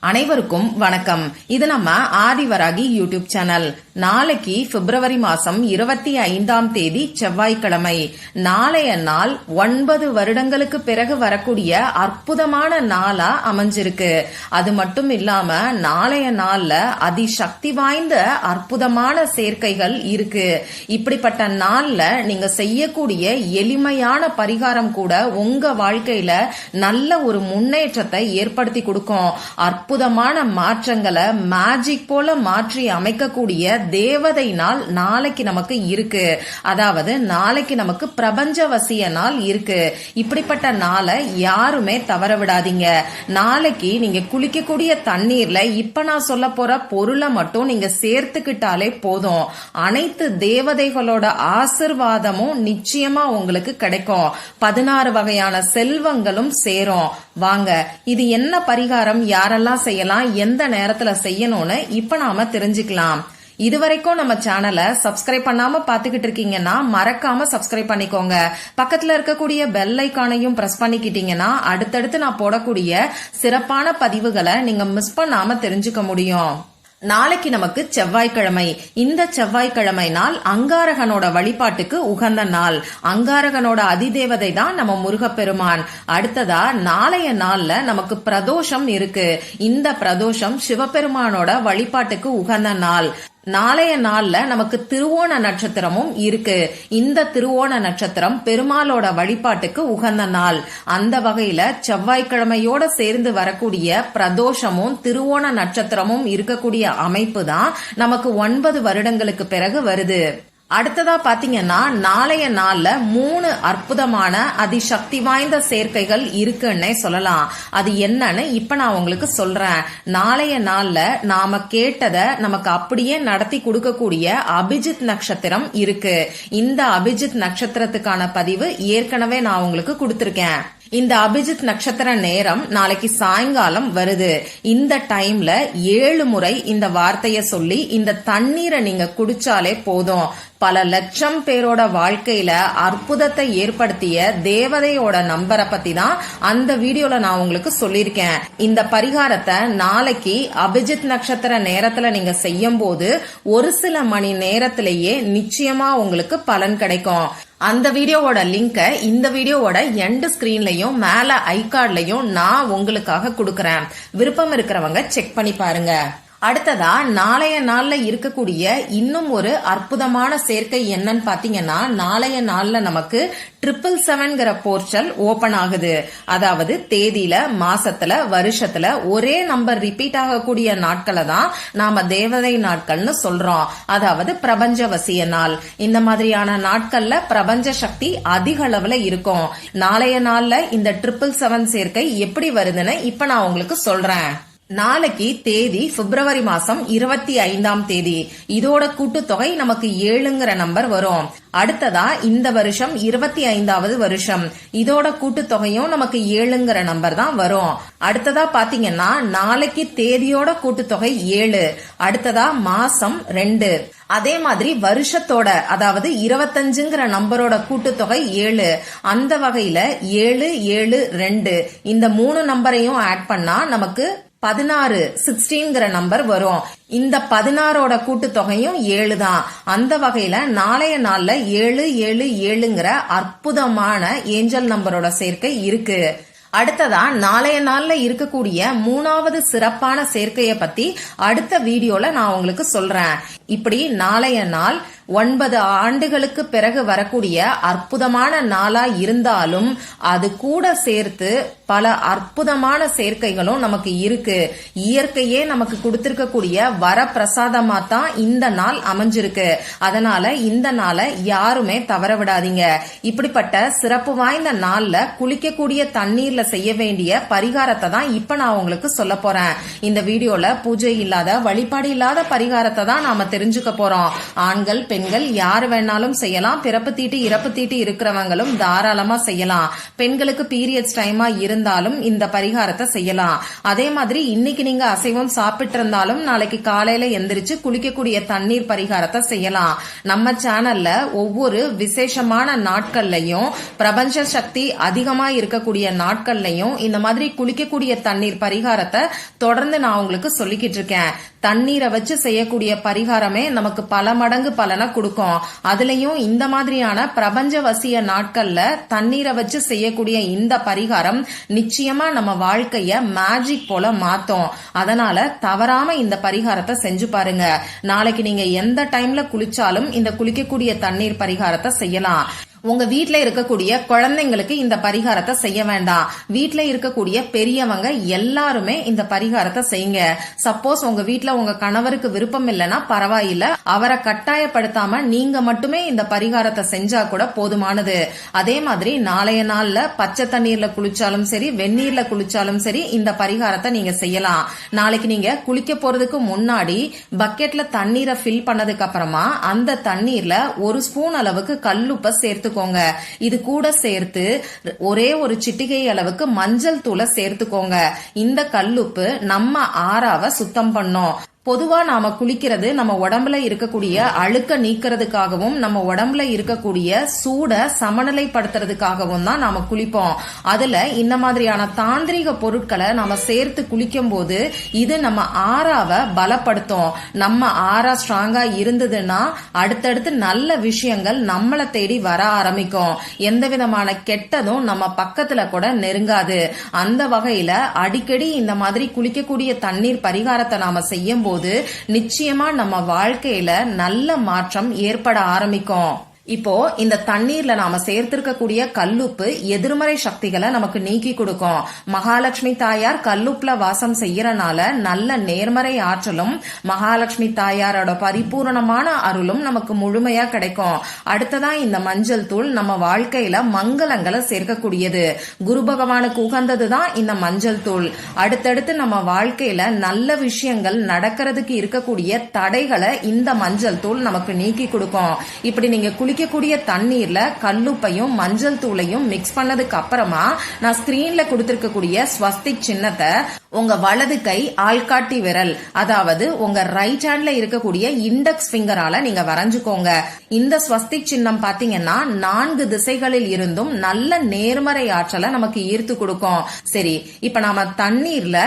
அனைவருக்கும் வணக்கம். இது நம்ம ஆதிவராகி யூடியூப் சேனல். நாளைக்கு பிப்ரவரி மாசம் 25ஆம் தேதி செவ்வாய்க்கிழமை. நாளைய நாள் 9 வருடங்களுக்கு பிறகு வரக்கூடிய அற்புதமான நாளா அமைஞ்சிருக்கு. அது மட்டும் இல்லாம நாளைய நாள்ல அதிசக்தி வாய்ந்த அற்புதமான சேர்க்கைகள் இருக்கு. இப்படிப்பட்ட நாள்ல நீங்க செய்யக்கூடிய எளிமையான பரிகாரம் கூட உங்க வாழ்க்கையில நல்ல ஒரு முன்னேற்றத்தை ஏற்படுத்தி கொடுக்கும். அற்புதமான மாற்றங்களை மேஜிக் போல மாற்றி அமைக்கக்கூடிய தேவதை நாள் நாளைக்கு நமக்கு இருக்கு. அதாவது நாளைக்கு நமக்கு பிரபஞ்சவசிய நாள் இருக்கு. இப்படிப்பட்ட நாளை யாருமே தவற விடாதீங்க. நாளைக்கு நீங்க குளிக்கக்கூடிய தண்ணீர்ல இப்ப நான் சொல்ல போற பொருளை மட்டும் நீங்க சேர்த்துக்கிட்டாலே போதும். அனைத்து தேவதைகளோட ஆசிர்வாதமும் நிச்சயமா உங்களுக்கு கிடைக்கும். 16 வகையான செல்வங்களும் சேரும். வாங்க, இது என்ன பரிகாரம், யாரெல்லாம் செய்யலாம், எந்த நேரத்துல செய்யணும்னு இப்ப நாம தெரிஞ்சுக்கலாம். இதுவரைக்கும் நம்ம சேனலை சப்ஸ்கிரைப் பண்ணாம பாத்துக்கிட்டு இருக்கீங்கன்னா மறக்காம சப்ஸ்கிரைப் பண்ணிக்கோங்க. பக்கத்துல இருக்கக்கூடிய பெல் ஐகானையும் பிரஸ் பண்ணிக்கிட்டீங்கன்னா அடுத்தடுத்து நான் போடக்கூடிய சிறப்பான பதிவுகளை நீங்க மிஸ் பண்ணாம தெரிஞ்சுக்க முடியும். நாளைக்கு நமக்கு செவ்வாய்க்கிழமை. இந்த செவ்வாய்க்கிழமை நாள் அங்காரகனோட வழிபாட்டுக்கு உகந்த நாள். அங்காரகனோட அதிதேவதை தான் நம்ம முருகப்பெருமான். அடுத்ததா நாளைய நாள்ல நமக்கு பிரதோஷம் இருக்கு. இந்த பிரதோஷம் சிவபெருமானோட வழிபாட்டுக்கு உகந்த நாள். நாளைய நாள்ல நமக்கு திருவோண நட்சத்திரமும் இருக்கு. இந்த திருவோண நட்சத்திரம் பெருமாளோட வழிபாட்டுக்கு உகந்த நாள். அந்த வகையில செவ்வாய்க்கிழமையோட சேர்ந்து வரக்கூடிய பிரதோஷமும் திருவோண நட்சத்திரமும் இருக்கக்கூடிய அமைப்பு தான் நமக்கு 9 வருடங்களுக்கு பிறகு வருது. அடுத்ததா பாத்தீங்கன்னா நாளைய நாள்ல 3 அற்புதமான அதிசக்தி வாய்ந்த சேர்க்கைகள் இருக்குன்னே சொல்லலாம். அது என்னன்னு இப்ப நான் உங்களுக்கு சொல்றேன். நாளைய நாள்ல நாம கேட்டத நமக்கு அப்படியே நடத்தி கொடுக்கக்கூடிய அபிஜித் நட்சத்திரம் இருக்கு. இந்த அபிஜித் நட்சத்திரத்துக்கான பதிவு ஏற்கனவே நான் உங்களுக்கு கொடுத்திருக்கேன். இந்த அபிஜித் நட்சத்திர நேரம் நாளைக்கு சாயங்காலம் வருது. இந்த டைம்ல 7 முறை இந்த வார்த்தைய சொல்லி இந்த தண்ணீரை நீங்க குடிச்சாலே போதும். பல லட்சம் பேரோட வாழ்க்கையில அற்புதத்தை ஏற்படுத்திய தேவதையோட நம்பரை பத்தி தான் அந்த வீடியோல நான் உங்களுக்கு சொல்லியிருக்கேன். இந்த பரிகாரத்தை நாளைக்கு அபிஜித் நட்சத்திர நேரத்துல நீங்க செய்யும் போது ஒரு சில மணி நேரத்திலேயே நிச்சயமா உங்களுக்கு பலன் கிடைக்கும். அந்த வீடியோவோட லிங்க இந்த வீடியோவோட எண்ட் ஸ்கிரீன்லயும் மேல ஐகார்ட்லயும் நான் உங்களுக்காக கொடுக்கறேன். விருப்பம் இருக்கிறவங்க செக் பண்ணி பாருங்க. அடுத்ததா நாளைய நாள்ல இருக்கக்கூடிய இன்னும் ஒரு அற்புதமான சேர்க்கை என்னன்னு பாத்தீங்கன்னா நாளைய நாள்ல நமக்கு 777 போர்ட்டல் ஓபன் ஆகுது. அதாவது தேதியில, மாசத்துல, வருஷத்துல ஒரே நம்பர் ரிப்பீட் ஆகக்கூடிய நாட்களை தான் நாம தேவதை நாட்கள்னு சொல்றோம். அதாவது பிரபஞ்சவசிய நாள். இந்த மாதிரியான நாட்கள்ல பிரபஞ்ச சக்தி அதிக அளவுல இருக்கும். நாளைய நாள்ல இந்த 777 சேர்க்கை எப்படி வருதுன்னு இப்ப நான் உங்களுக்கு சொல்றேன். நாளைக்கு தேதி பிப்ரவரி மாசம் 25ஆம் தேதி. இதோட கூட்டுத்தொகை நமக்கு 7ங்கிற நம்பர் வரும். அடுத்ததா இந்த வருஷம் 25வது வருஷம். இதோட கூட்டுத்தொகையும் நமக்கு 7ங்கிற நம்பர் தான் வரும். அடுத்ததா பாத்தீங்கன்னா நாளைக்கு தேதியோட கூட்டுத்தொகை 7. அடுத்ததா மாசம் 2. அதே மாதிரி வருஷத்தோட அதாவது 25ங்கிற நம்பரோட கூட்டுத்தொகை 7. அந்த வகையில 7, 7, 2 இந்த 3 நம்பரையும் ஆட் பண்ணா நமக்கு 16 16ங்கிற நம்பர் வரும். இந்த 16ஓட கூட்டுத்தொகையும் 7 தான். அந்த வகையில நாளைய நாள்ல 7, 7, 7ங்கிற அற்புதமான ஏஞ்சல் நம்பரோட சேர்க்கை இருக்கு. அடுத்ததா நாளைய நாள்ல இருக்கக்கூடிய 3வது சிறப்பான சேர்க்கைய பத்தி அடுத்த வீடியோல நான் உங்களுக்கு சொல்றேன். இப்படி நாளைய நாள் 9 ஆண்டுகளுக்கு பிறகு வரக்கூடிய அற்புதமான நாளா இருந்தாலும் அது கூட சேர்த்து பல அற்புதமான சேர்க்கைகளும் நமக்கு இருக்கு. இயற்கையே நமக்கு கொடுத்திருக்கக்கூடிய வரப்பிரசாதமா தான் இந்த நாள் அமைஞ்சிருக்கு. அதனால இந்த நாளை யாருமே தவற விடாதீங்க. இப்படிப்பட்ட சிறப்பு வாய்ந்த நாள்ல குளிக்கக்கூடிய தண்ணீர்ல செய்ய வேண்டிய பரிகாரத்தை தான் இப்ப நான் உங்களுக்கு சொல்ல போறேன். இந்த வீடியோல பூஜை இல்லாத, வழிபாடு இல்லாத பரிகாரத்தை தான் நாம தெரிஞ்சுக்க போறோம். ஆண்கள், பெண்கள் யாரு வேணாலும் செய்யலாம். பிறப்பு தீட்டு இறப்பு தீட்டு இருக்கிறவங்களும் தாராளமா செய்யலாம். பெண்களுக்கு பீரியட்ஸ் டைமா இருந்தாலும் இந்த பரிகாரத்தை செய்யலாம். அதே மாதிரி இன்னைக்கு நீங்க அசைவம் சாப்பிட்டு இருந்தாலும் நாளைக்கு காலையில எந்திரிச்சு குளிக்கக்கூடிய தண்ணீர் பரிகாரத்தை செய்யலாம். நம்ம சேனல்ல ஒவ்வொரு விசேஷமான நாட்கள்லயும் பிரபஞ்ச சக்தி அதிகமா இருக்கக்கூடிய நாட்கள்லயும் இந்த மாதிரி குளிக்கக்கூடிய தண்ணீர் பரிகாரத்தை தொடர்ந்து நான் உங்களுக்கு சொல்லிக்கிட்டு இருக்கேன். தண்ணீரை வச்சு செய்யக்கூடிய பரிகாரமே நமக்கு பல மடங்கு பலனை கொடுக்கும். அதுலயும் இந்த மாதிரியான பிரபஞ்ச வசிய நாட்கள்ல தண்ணீரை வச்சு செய்யக்கூடிய இந்த பரிகாரம் நிச்சயமா நம்ம வாழ்க்கைய மேஜிக் போல மாத்தும். அதனால தவறாம இந்த பரிகாரத்தை செஞ்சு பாருங்க. நாளைக்கு நீங்க எந்த டைம்ல குளிச்சாலும் இந்த குளிக்கக்கூடிய தண்ணீர் பரிகாரத்தை செய்யலாம். உங்க வீட்ல இருக்கக்கூடிய குழந்தைங்களுக்கு இந்த பரிகாரத்தை செய்ய வேண்டாம். வீட்ல இருக்கக்கூடிய பெரியவங்க எல்லாருமே இந்த பரிகாரத்தை செய்யுங்க. சப்போஸ் உங்க வீட்ல உங்க கணவருக்கு விருப்பம் இல்லைன்னா பரவாயில்ல, அவரை கட்டாயப்படுத்தாம நீங்க மட்டுமே இந்த பரிகாரத்தை செஞ்சா கூட போதுமானது. அதே மாதிரி நாளைய நாள்ல பச்சை தண்ணீர்ல குளிச்சாலும் சரி, வெந்நீர்ல குளிச்சாலும் சரி இந்த பரிகாரத்தை நீங்க செய்யலாம். நாளைக்கு நீங்க குளிக்க போறதுக்கு முன்னாடி பக்கெட்ல தண்ணீரை ஃபில் பண்ணதுக்கு அப்புறமா அந்த தண்ணீர்ல 1 ஸ்பூன் அளவுக்கு கல்லுப்பை சேர்த்து இது கூட சேர்த்து ஒரே ஒரு சிட்டிகை அளவுக்கு மஞ்சள் தூளை சேர்த்துக்கோங்க. இந்த கல்லுப்பு நம்ம ஆறாவை சுத்தம் பண்ணும். பொதுவா நாம குளிக்கிறது நம்ம உடம்புல இருக்கக்கூடிய அழுக்க நீக்கிறதுக்காகவும் நம்ம உடம்புல இருக்கக்கூடிய சூட சமநிலைப்படுத்துறதுக்காகவும் தான் நாம குளிப்போம். அதுல இந்த மாதிரியான தாந்திரிக பொருட்களை நாம சேர்த்து குளிக்கும் போது இது நம்ம ஆறாவை பலப்படுத்தும். நம்ம ஆறா ஸ்ட்ராங்கா இருந்ததுன்னா அடுத்தடுத்து நல்ல விஷயங்கள் நம்மளை தேடி வர ஆரம்பிக்கும். எந்த விதமான கெட்டதும் நம்ம பக்கத்துல கூட நெருங்காது. அந்த வகையில அடிக்கடி இந்த மாதிரி குளிக்கக்கூடிய தண்ணீர் பரிகாரத்தை நாம செய்யும் போது நிச்சயமா நம்ம வாழ்க்கையில நல்ல மாற்றம் ஏற்பட ஆரம்பிக்கும். இப்போ இந்த தண்ணீர்ல நாம சேர்த்திருக்கக்கூடிய கல்லுப்பு எதிர்மறை சக்திகளை நமக்கு நீக்கி கொடுக்கும். மகாலட்சுமி தாயார் கல்லுப்புல வாசம் செய்யறனால நல்ல நேர்மறை ஆற்றலும் மகாலட்சுமி தாயாரோட பரிபூரணமான அருளும் நமக்கு முழுமையா கிடைக்கும். அடுத்ததா இந்த மஞ்சள் தூள் நம்ம வாழ்க்கையில மங்களங்களை சேர்க்கக்கூடியது. குரு பகவானுக்கு உகந்ததுதான் இந்த மஞ்சள் தூள். அடுத்தடுத்து நம்ம வாழ்க்கையில நல்ல விஷயங்கள் நடக்கிறதுக்கு இருக்கக்கூடிய தடைகளை இந்த மஞ்சள் தூள் நமக்கு நீக்கி கொடுக்கும். இப்படி நீங்க குளிக்கக்கூடிய தண்ணீர்ல கல்லுப்பையும் மஞ்சள் தூளையும் மிக்ஸ் பண்ணதுக்கு அப்புறமா நான் ஸ்கிரீன்ல கொடுத்திருக்கக்கூடிய ஸ்வஸ்திக் சின்னத்தை உங்க வலது கை ஆள்காட்டி விரல், அதாவது உங்க ரைட் ஹேண்ட்ல இருக்கக்கூடிய இண்டெக்ஸ் பிங்கரால நீங்க வரைஞ்சுக்கோங்க. இந்த ஸ்வஸ்திக் சின்னம் பாத்தீங்கன்னா 4 திசைகளில் இருந்தும் நல்ல நேர்மறை ஆற்றலை நமக்கு ஈர்த்து கொடுக்கும். சரி, இப்ப நாம தண்ணீர்ல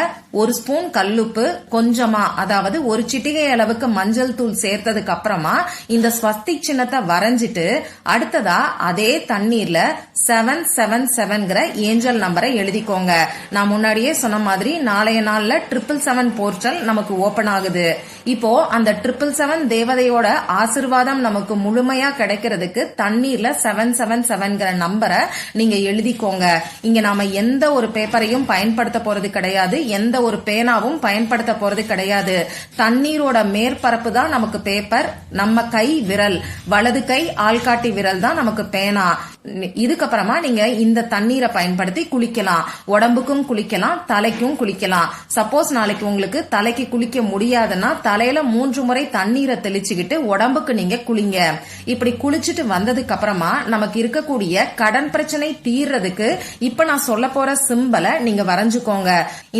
1 ஸ்பூன் கல்லுப்பு கொஞ்சமா, அதாவது 1 சிட்டிகை அளவுக்கு மஞ்சள் தூள் சேர்த்ததுக்கு அப்புறமா இந்த ஸ்வஸ்திக் சின்னத்தை வரைஞ்சிட்டு அடுத்ததா அதே தண்ணீர்ல 777 ஏஞ்சல் நம்பரை எழுதிக்கோங்க. நான் முன்னாடியே சொன்ன மாதிரி நாளைய நாள்ல 777 போர்ட்டல் நமக்கு ஓபன் ஆகுது. இப்போ அந்த 777 தேவதையோட ஆசிர்வாதம் நமக்கு முழுமையா கிடைக்கிறதுக்கு தண்ணீர்ல 777 நம்பரை நீங்க எழுதிக்கோங்க. இங்க நாம எந்த ஒரு பேப்பரையும் பயன்படுத்த போறது கிடையாது, எந்த ஒரு பேனாவும் பயன்படுத்த போறது கிடையாது. தண்ணீரோட மேற்பரப்பு தான் நமக்கு பேப்பர், நம்ம கை விரல், வலது கை ஆள்காட்டி விரல் தான் நமக்கு பேனா. இதுக்கப்புறமா நீங்க இந்த தண்ணீரை பயன்படுத்தி குளிக்கலாம். உடம்புக்கும் குளிக்கலாம், தலைக்கும் குளிக்கலாம். சப்போஸ் நாளைக்கு உங்களுக்கு தலைக்கு குளிக்க முடியாதுன்னா தலையில 3 முறை தண்ணீரை தெளிச்சுக்கிட்டு உடம்புக்கு நீங்க குளிங்க. இப்படி குளிச்சுட்டு வந்ததுக்கு அப்புறமா நமக்கு இருக்கக்கூடிய கடன் பிரச்சனை தீர்றதுக்கு இப்ப நான் சொல்ல போற சிம்பலை நீங்க வரைஞ்சுக்கோங்க.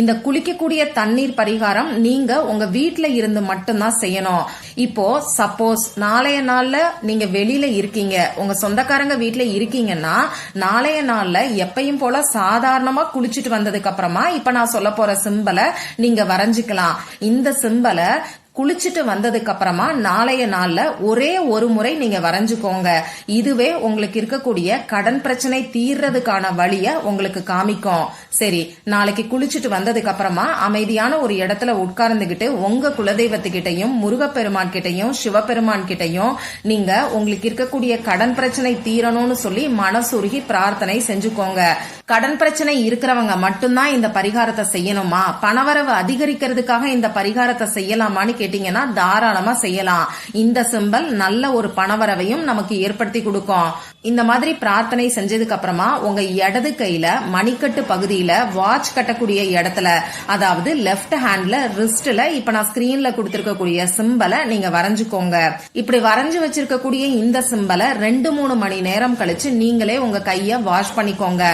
இந்த குளிக்கக்கூடிய தண்ணீர் பரிகாரம் நீங்க உங்க வீட்டுல இருந்து மட்டும்தான் செய்யணும். இப்போ சப்போஸ் நாளைய நாள்ல நீங்க வெளியில இருக்கீங்க, உங்க சொந்தக்காரங்க வீட்டுல இருக்கீங்கன்னா நாளைய நாள்ல எப்பயும் போல சாதாரணமா குளிச்சுட்டு வந்ததுக்கு அப்புறமா இப்ப நான் சொல்ல போற சிம்பலை நீங்க வரைஞ்சுக்கலாம். இந்த சிம்பலை குளிச்சுட்டு வந்ததுக்கு அப்புறமா நாளைய நாள்ல ஒரே ஒரு முறை நீங்க வரைஞ்சுக்கோங்க. இதுவே உங்களுக்கு இருக்கக்கூடிய கடன் பிரச்சனை தீர்றதுக்கான வழிய உங்களுக்கு காமிக்கும். சரி, நாளைக்கு குளிச்சுட்டு வந்ததுக்கு அப்புறமா அமைதியான ஒரு இடத்துல உட்கார்ந்துகிட்டு உங்க குலதெய்வத்துக்கிட்டையும் முருகப்பெருமான் கிட்டையும் சிவபெருமான் கிட்டையும் நீங்க உங்களுக்கு இருக்கக்கூடிய கடன் பிரச்சனை தீரணும்னு சொல்லி மனசுருகி பிரார்த்தனை செஞ்சுக்கோங்க. கடன் பிரச்சனை இருக்கிறவங்க மட்டும்தான் இந்த பரிகாரத்தை செய்யணுமா, பணவரவு அதிகரிக்கிறதுக்காக இந்த பரிகாரத்தை செய்யலாமான்னு கேட்டீங்கன்னா தாராளமா செய்யலாம். இந்த சிம்பல் நல்ல ஒரு பணவரவையும் நமக்கு ஏற்படுத்தி கொடுக்கும். இந்த மாதிரி பிரார்த்தனை செஞ்சதுக்கு அப்புறமா உங்க இடது கையில மணிக்கட்டு பகுதியில வாட்ச் கட்டக்கூடிய இடத்துல, அதாவது லெப்ட் ஹேண்ட்ல ரிஸ்ட்ல இப்ப நான் ஸ்கிரீன்ல கொடுத்திருக்கக்கூடிய சிம்பலை நீங்க வரைஞ்சுக்கோங்க. இப்படி வரைஞ்சு வச்சிருக்கக்கூடிய இந்த சிம்பலை 2-3 மணி நேரம் கழிச்சு நீங்களே உங்க கைய வாஷ் பண்ணிக்கோங்க.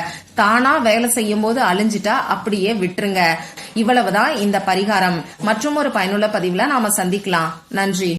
தானா வேலை செய்யும் போது அழிஞ்சிட்டா அப்படியே விட்டுருங்க. இவ்வளவுதான் இந்த பரிகாரம். மற்றும் ஒரு பயனுள்ள பதிவுல நாம சந்திக்கலாம். நன்றி.